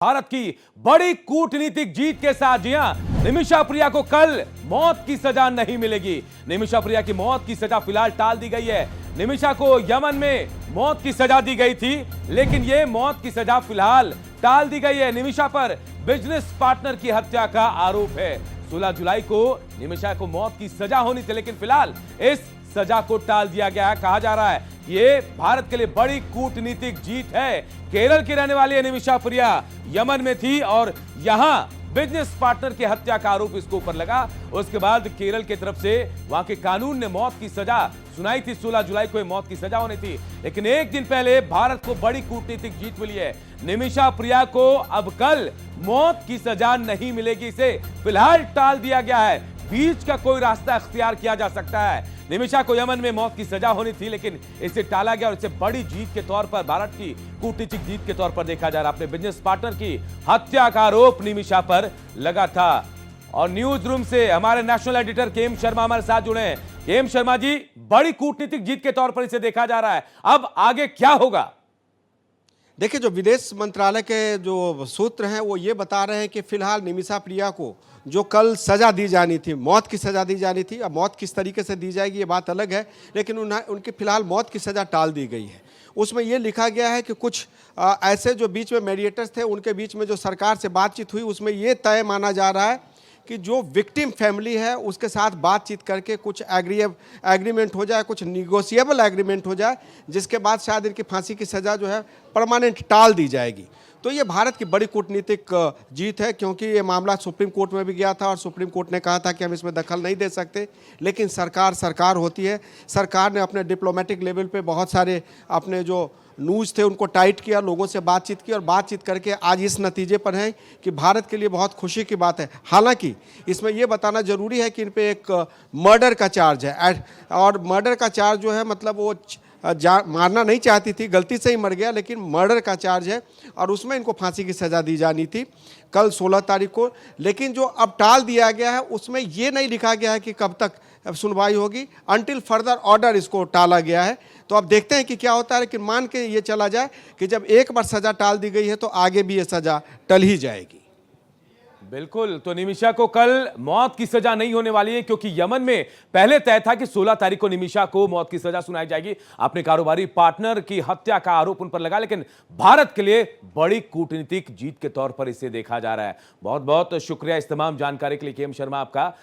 भारत की बड़ी कूटनीतिक जीत के साथ जी हां, निमिषा प्रिया को कल मौत की सजा नहीं मिलेगी। निमिषा प्रिया की मौत की सजा फिलहाल टाल दी गई है। निमिषा को यमन में मौत की सजा दी गई थी, लेकिन यह मौत की सजा फिलहाल टाल दी गई है। निमिषा पर बिजनेस पार्टनर की हत्या का आरोप है। 16 जुलाई को निमिषा को मौत की सजा होनी थी, लेकिन फिलहाल इस सजा को टाल दिया गया है। कहा जा रहा है ये भारत के लिए बड़ी कूटनीतिक जीत है। केरल की रहने वाली निमिषा प्रिया यमन में थी और यहां बिजनेस पार्टनर की हत्या का आरोप इसके ऊपर लगा। उसके बाद केरल की तरफ से वहां के कानून ने मौत की सजा सुनाई थी। 16 जुलाई को मौत की सजा होनी थी, लेकिन एक दिन पहले भारत को बड़ी कूटनीतिक जीत मिली है। निमिषा प्रिया को अब कल मौत की सजा नहीं मिलेगी, इसे फिलहाल टाल दिया गया है। बीच का कोई रास्ता इख्तियार किया जा सकता है। निमिषा को यमन में मौत की सजा होनी थी, लेकिन इसे टाला गया और इसे बड़ी जीत के तौर पर, भारत की कूटनीतिक जीत के तौर पर देखा जा रहा है। अपने बिजनेस पार्टनर की हत्या का आरोप निमिषा पर लगा था। और न्यूज रूम से हमारे नेशनल एडिटर केएम शर्मा हमारे साथ जुड़े हैं। केएम शर्मा जी, बड़ी कूटनीतिक जीत के तौर पर इसे देखा जा रहा है, अब आगे क्या होगा? देखिए, जो विदेश मंत्रालय के जो सूत्र हैं वो ये बता रहे हैं कि फिलहाल निमिषा प्रिया को जो कल सज़ा दी जानी थी, मौत की सज़ा दी जानी थी, अब मौत किस तरीके से दी जाएगी ये बात अलग है, लेकिन उनकी फिलहाल मौत की सज़ा टाल दी गई है। उसमें ये लिखा गया है कि कुछ ऐसे जो बीच में मीडिएटर्स थे, उनके बीच में जो सरकार से बातचीत हुई, उसमें ये तय माना जा रहा है कि जो विक्टिम फैमिली है उसके साथ बातचीत करके कुछ एग्रीमेंट हो जाए, कुछ निगोशिएबल एग्रीमेंट हो जाए, जिसके बाद शायद इनकी फांसी की सज़ा जो है परमानेंट टाल दी जाएगी। तो ये भारत की बड़ी कूटनीतिक जीत है, क्योंकि ये मामला सुप्रीम कोर्ट में भी गया था और सुप्रीम कोर्ट ने कहा था कि हम इसमें दखल नहीं दे सकते, लेकिन सरकार होती है। सरकार ने अपने डिप्लोमेटिक लेवल पे बहुत सारे अपने जो न्यूज़ थे उनको टाइट किया, लोगों से बातचीत की और बातचीत करके आज इस नतीजे पर है कि भारत के लिए बहुत खुशी की बात है। हालांकि इसमें यह बताना ज़रूरी है कि इन पे एक मर्डर का चार्ज है और मर्डर का चार्ज जो है मतलब वो मारना नहीं चाहती थी, गलती से ही मर गया, लेकिन मर्डर का चार्ज है और उसमें इनको फांसी की सज़ा दी जानी थी कल 16 तारीख को। लेकिन जो अब टाल दिया गया है उसमें ये नहीं लिखा गया है कि कब तक सुनवाई होगी, अनटिल फर्दर ऑर्डर इसको टाला गया है। तो अब देखते हैं कि क्या होता है, लेकिन मान के ये चला जाए कि जब एक बार सज़ा टाल दी गई है तो आगे भी ये सज़ा टल ही जाएगी। बिल्कुल, तो निमिषा को कल मौत की सजा नहीं होने वाली है, क्योंकि यमन में पहले तय था कि 16 तारीख को निमिषा को मौत की सजा सुनाई जाएगी। अपने कारोबारी पार्टनर की हत्या का आरोप उन पर लगा, लेकिन भारत के लिए बड़ी कूटनीतिक जीत के तौर पर इसे देखा जा रहा है। बहुत बहुत शुक्रिया इस तमाम जानकारी के लिए केएम शर्मा आपका।